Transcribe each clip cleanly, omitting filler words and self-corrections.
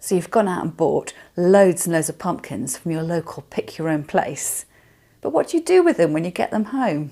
So you've gone out and bought loads and loads of pumpkins from your local pick your own place. But what do you do with them when you get them home?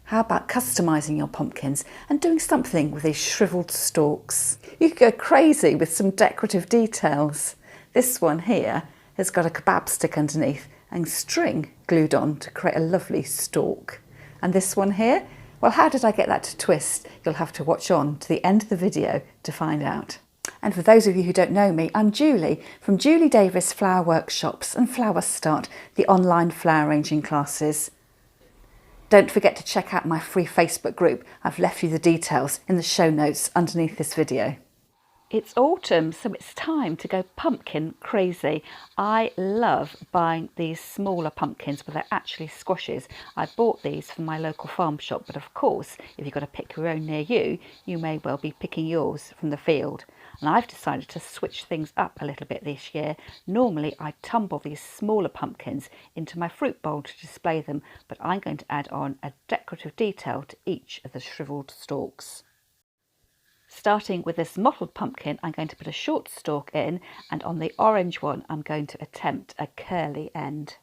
How about customising your pumpkins and doing something with these shrivelled stalks? You could go crazy with some decorative details. This one here has got a kebab stick underneath and string glued on to create a lovely stalk. And this one here, well, how did I get that to twist? You'll have to watch on to the end of the video to find out. And for those of you who don't know me, I'm Julie from Julie Davis Flower Workshops and Flower Start, the online flower arranging classes. Don't forget to check out my free Facebook group. I've left you the details in the show notes underneath this video. It's autumn, so it's time to go pumpkin crazy. I love buying these smaller pumpkins, but they're actually squashes. I bought these from my local farm shop, but of course, if you've got to pick your own near you, you may well be picking yours from the field. And I've decided to switch things up a little bit this year. Normally, I tumble these smaller pumpkins into my fruit bowl to display them, but I'm going to add on a decorative detail to each of the shrivelled stalks. Starting with this mottled pumpkin, I'm going to put a short stalk in, and on the orange one, I'm going to attempt a curly end.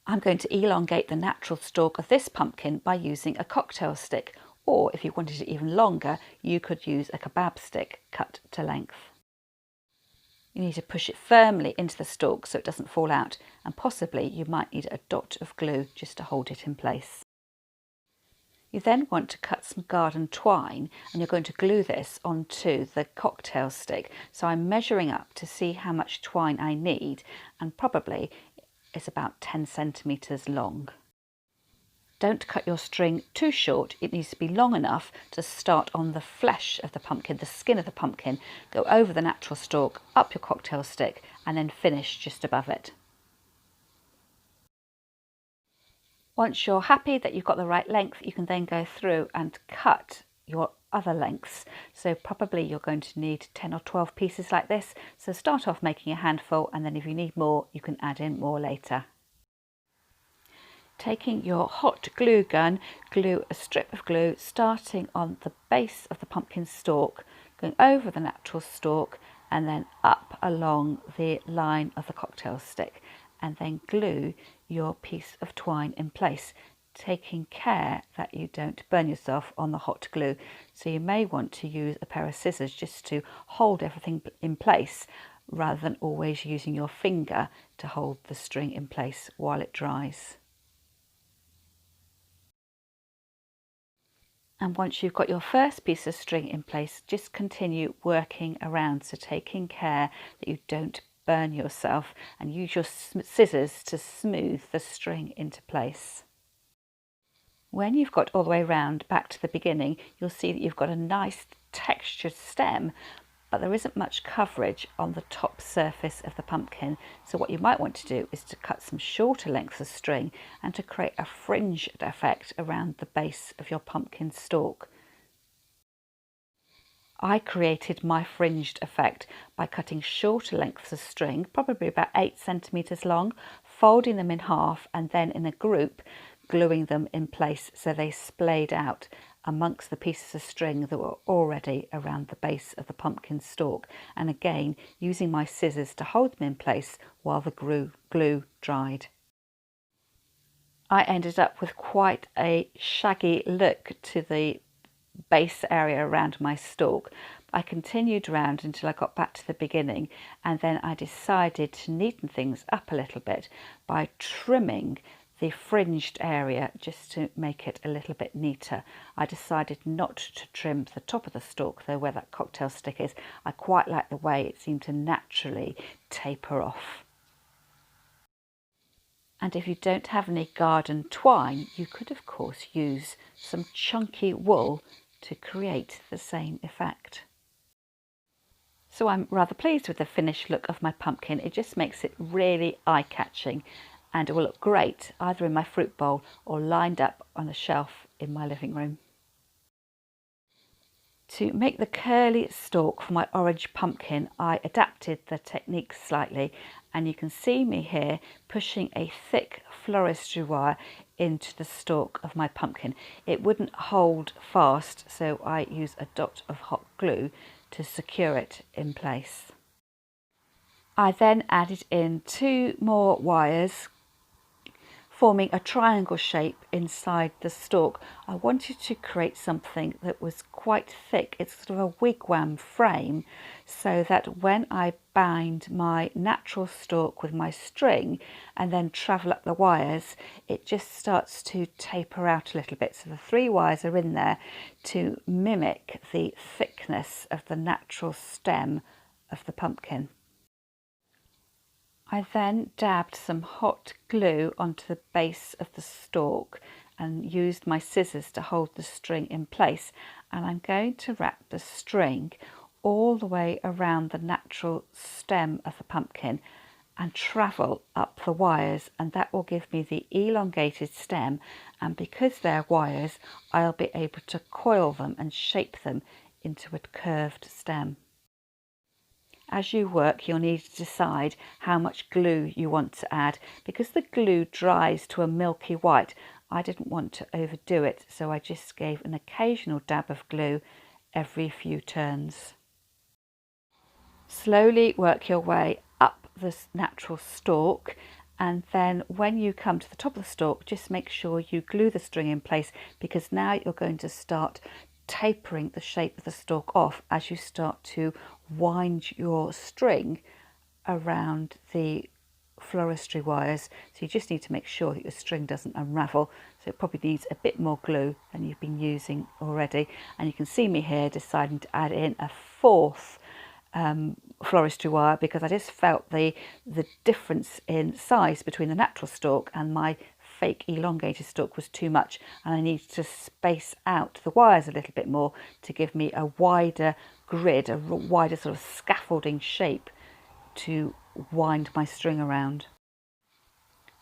I'm going to elongate the natural stalk of this pumpkin by using a cocktail stick, or if you wanted it even longer, you could use a kebab stick cut to length. You need to push it firmly into the stalk so it doesn't fall out, and possibly you might need a dot of glue just to hold it in place. You then want to cut some garden twine, and you're going to glue this onto the cocktail stick. So I'm measuring up to see how much twine I need, and probably it's about 10 centimetres long. Don't cut your string too short. It needs to be long enough to start on the flesh of the pumpkin, the skin of the pumpkin, go over the natural stalk, up your cocktail stick, and then finish just above it. Once you're happy that you've got the right length, you can then go through and cut your other lengths. So probably you're going to need 10 or 12 pieces like this. So start off making a handful, and then if you need more, you can add in more later. Taking your hot glue gun, glue a strip of glue starting on the base of the pumpkin stalk, going over the natural stalk and then up along the line of the cocktail stick, and then glue your piece of twine in place, taking care that you don't burn yourself on the hot glue. So you may want to use a pair of scissors just to hold everything in place, rather than always using your finger to hold the string in place while it dries. And once you've got your first piece of string in place, just continue working around, so taking care that you don't burn yourself, and use your scissors to smooth the string into place. When you've got all the way around back to the beginning, you'll see that you've got a nice textured stem, but there isn't much coverage on the top surface of the pumpkin. So what you might want to do is to cut some shorter lengths of string and to create a fringed effect around the base of your pumpkin stalk. I created my fringed effect by cutting shorter lengths of string, probably about 8 centimetres long, folding them in half, and then in a group gluing them in place so they splayed out amongst the pieces of string that were already around the base of the pumpkin stalk, and again using my scissors to hold them in place while the glue dried. I ended up with quite a shaggy look to the base area around my stalk. I continued round until I got back to the beginning, and then I decided to neaten things up a little bit by trimming the fringed area just to make it a little bit neater. I decided not to trim the top of the stalk though, where that cocktail stick is. I quite like the way it seemed to naturally taper off. And if you don't have any garden twine, you could of course use some chunky wool to create the same effect. So I'm rather pleased with the finished look of my pumpkin. It just makes it really eye-catching, and it will look great either in my fruit bowl or lined up on a shelf in my living room. To make the curly stalk for my orange pumpkin, I adapted the technique slightly, and you can see me here pushing a thick floristry wire into the stalk of my pumpkin. It wouldn't hold fast, so I use a dot of hot glue to secure it in place. I then added in 2 more wires, forming a triangle shape inside the stalk. I wanted to create something that was quite thick. It's sort of a wigwam frame, so that when I bind my natural stalk with my string and then travel up the wires, it just starts to taper out a little bit. So the 3 wires are in there to mimic the thickness of the natural stem of the pumpkin. I then dabbed some hot glue onto the base of the stalk and used my scissors to hold the string in place, and I'm going to wrap the string all the way around the natural stem of the pumpkin and travel up the wires, and that will give me the elongated stem, and because they're wires I'll be able to coil them and shape them into a curved stem. As you work, you'll need to decide how much glue you want to add. Because the glue dries to a milky white, I didn't want to overdo it, so I just gave an occasional dab of glue every few turns. Slowly work your way up this natural stalk, and then when you come to the top of the stalk, just make sure you glue the string in place, because now you're going to start tapering the shape of the stalk off as you start to wind your string around the floristry wires. So you just need to make sure that your string doesn't unravel. So it probably needs a bit more glue than you've been using already. And you can see me here deciding to add in a 4th floristry wire, because I just felt the difference in size between the natural stalk and my fake elongated stalk was too much, and I needed to space out the wires a little bit more to give me a wider grid, a wider sort of scaffolding shape to wind my string around.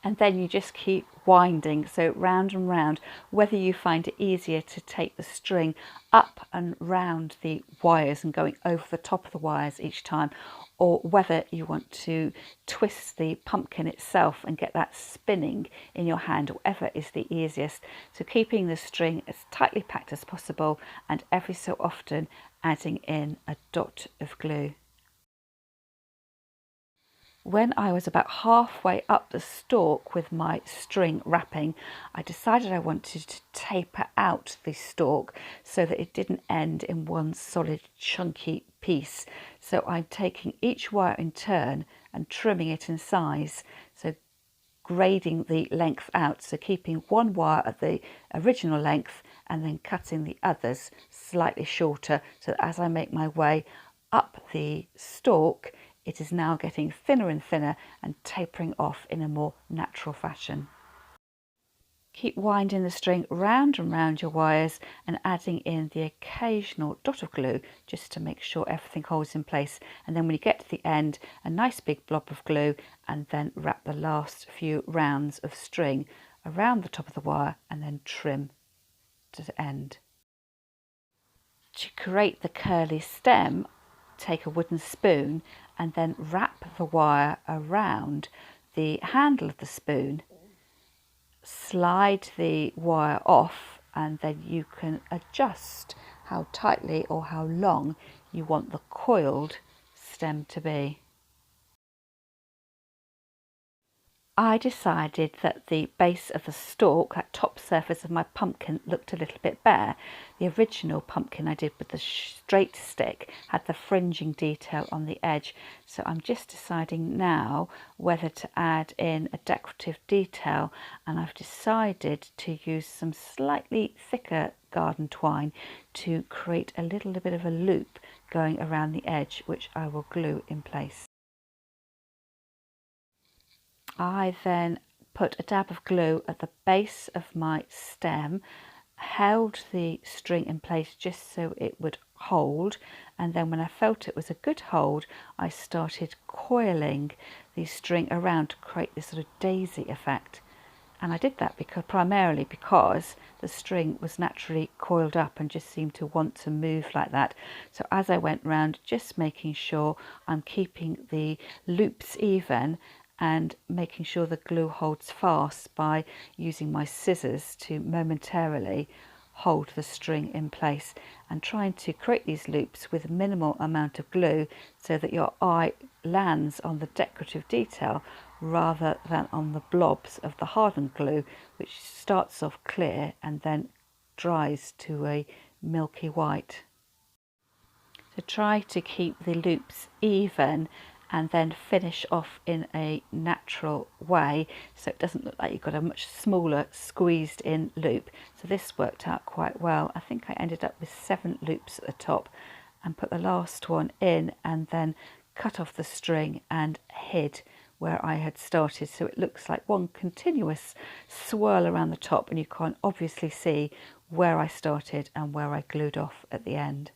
And then you just keep winding, so round and round, whether you find it easier to take the string up and round the wires and going over the top of the wires each time, or whether you want to twist the pumpkin itself and get that spinning in your hand, whatever is the easiest. So keeping the string as tightly packed as possible, and every so often adding in a dot of glue. When I was about halfway up the stalk with my string wrapping, I decided I wanted to taper out the stalk so that it didn't end in one solid chunky piece. So I'm taking each wire in turn and trimming it in size, so grading the length out, so keeping one wire at the original length and then cutting the others slightly shorter, so that as I make my way up the stalk, it is now getting thinner and thinner and tapering off in a more natural fashion. Keep winding the string round and round your wires and adding in the occasional dot of glue just to make sure everything holds in place. And then when you get to the end, a nice big blob of glue, and then wrap the last few rounds of string around the top of the wire and then trim to the end. To create the curly stem, take a wooden spoon and then wrap the wire around the handle of the spoon, slide the wire off, and then you can adjust how tightly or how long you want the coiled stem to be. I decided that the base of the stalk, that top surface of my pumpkin, looked a little bit bare. The original pumpkin I did with the straight stick had the fringing detail on the edge, so I'm just deciding now whether to add in a decorative detail, and I've decided to use some slightly thicker garden twine to create a little bit of a loop going around the edge, which I will glue in place. I then put a dab of glue at the base of my stem, held the string in place just so it would hold, and then when I felt it was a good hold, I started coiling the string around to create this sort of daisy effect. And I did that primarily because the string was naturally coiled up and just seemed to want to move like that. So as I went round, just making sure I'm keeping the loops even and making sure the glue holds fast by using my scissors to momentarily hold the string in place, and trying to create these loops with a minimal amount of glue so that your eye lands on the decorative detail rather than on the blobs of the hardened glue, which starts off clear and then dries to a milky white. So try to keep the loops even and then finish off in a natural way so it doesn't look like you've got a much smaller squeezed in loop. So this worked out quite well. I think I ended up with 7 loops at the top, and put the last one in and then cut off the string and hid where I had started, so it looks like one continuous swirl around the top, and you can obviously see where I started and where I glued off at the end.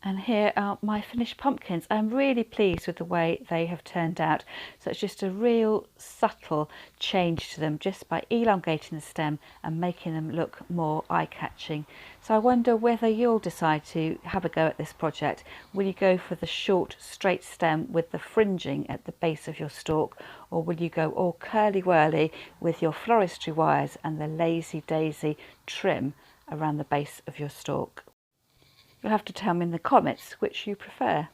And here are my finished pumpkins. I'm really pleased with the way they have turned out. So it's just a real subtle change to them just by elongating the stem and making them look more eye-catching. So I wonder whether you'll decide to have a go at this project. Will you go for the short straight stem with the fringing at the base of your stalk, or will you go all curly-whirly with your floristry wires and the lazy daisy trim around the base of your stalk? You'll have to tell me in the comments which you prefer.